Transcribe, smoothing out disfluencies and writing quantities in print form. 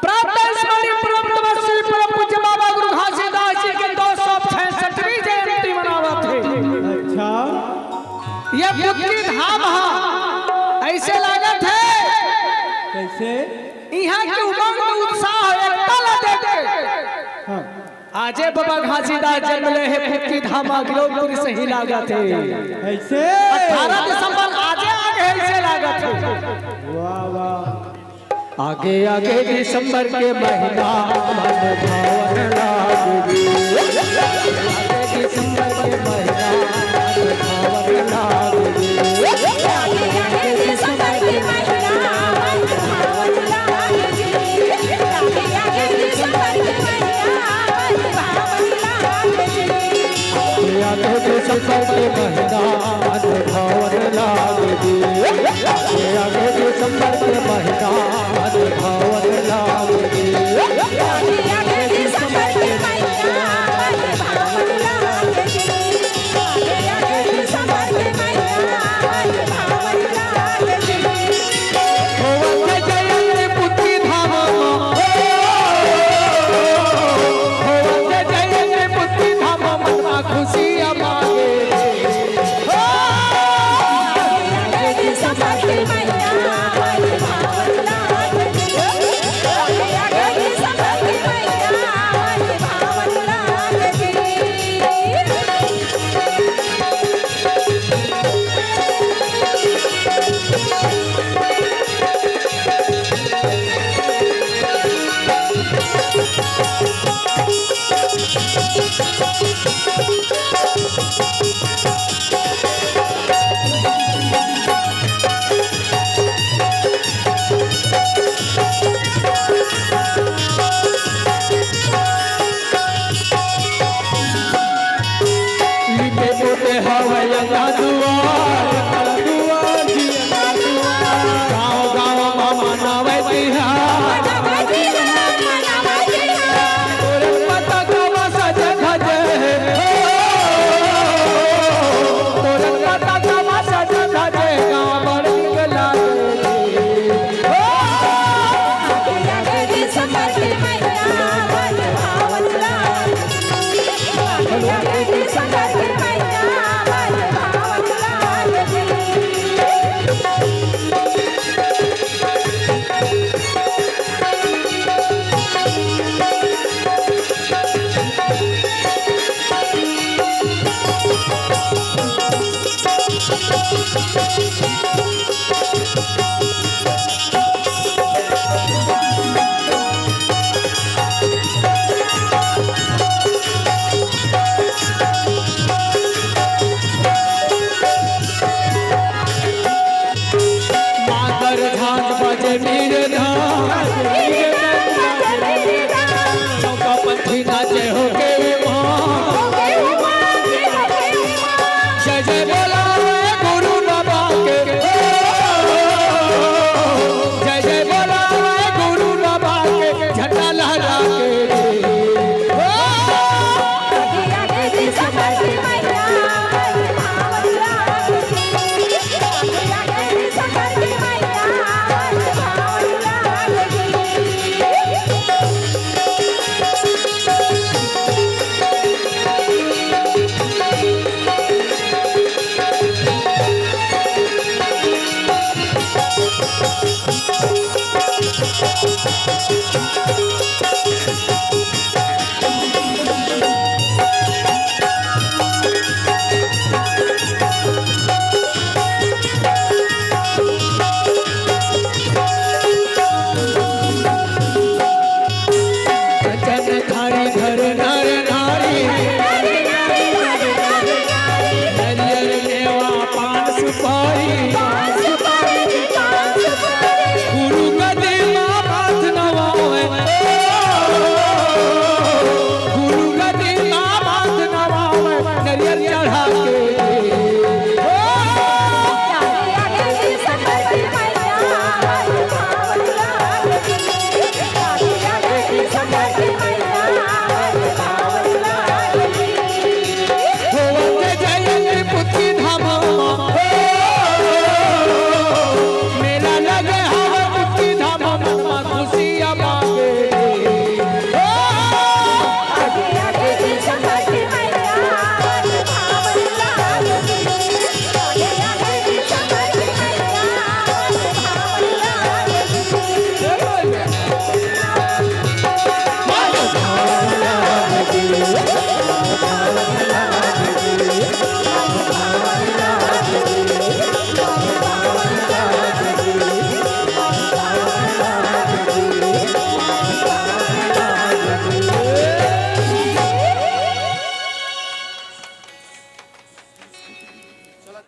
प्रातः स्मरणीय परम तपस्वी परम पूज्य बाबा गुरु घासीदास जी के 266वीं जयंती मनावत है। अच्छा ये बुद्धि धाम है, ऐसे लागत है कैसे यहाँ के उमंग उत्साह एकता ला देते। हाँ आजे बाबा घासीदास जन्म ले है बुद्धि धाम गिरोपुर से ही लागत है। ऐसे 18 दिसंबर आजे आगे ऐसे लागत है। वाह वाह आगे आगे दिसंबर के महीना मन भावन लागे। आगे दिसंबर के महीना मन भावन लागे। आगे आगे दिसंबर के महीना मन भावन लागे। आगे आगे दिसंबर के महीना मन भावन लागे। आगे दिसंबर के महीना मन भावन लागे। आगे दिसंबर के महीना मन भावन लागे। आगे आगे दिसंबर के महीना मन भावन लागे। आगे आगे दिसंबर के महीना मन भावन लागे। होवत जयंती बुद्धि धाम होवत जयंती बुद्धि धाम मनमा खुशी मांगे। आगे दिसंबर के महीना मन भावन लागे। आगे आगे दिसंबर के महीना मन भावन लागे। लिपे पोते हवैया दुआर गाँव गाँव मनावे तिहार। तोरे पताका सज धजे तोरे पताका सज धजे गाँव बड़ नीक लागे। आगे दिसंबर के महीना मन भावन लागे। आगे आगे दिसंबर के महीना मन भावन लागे। मातर झांझ बजे मीर धाम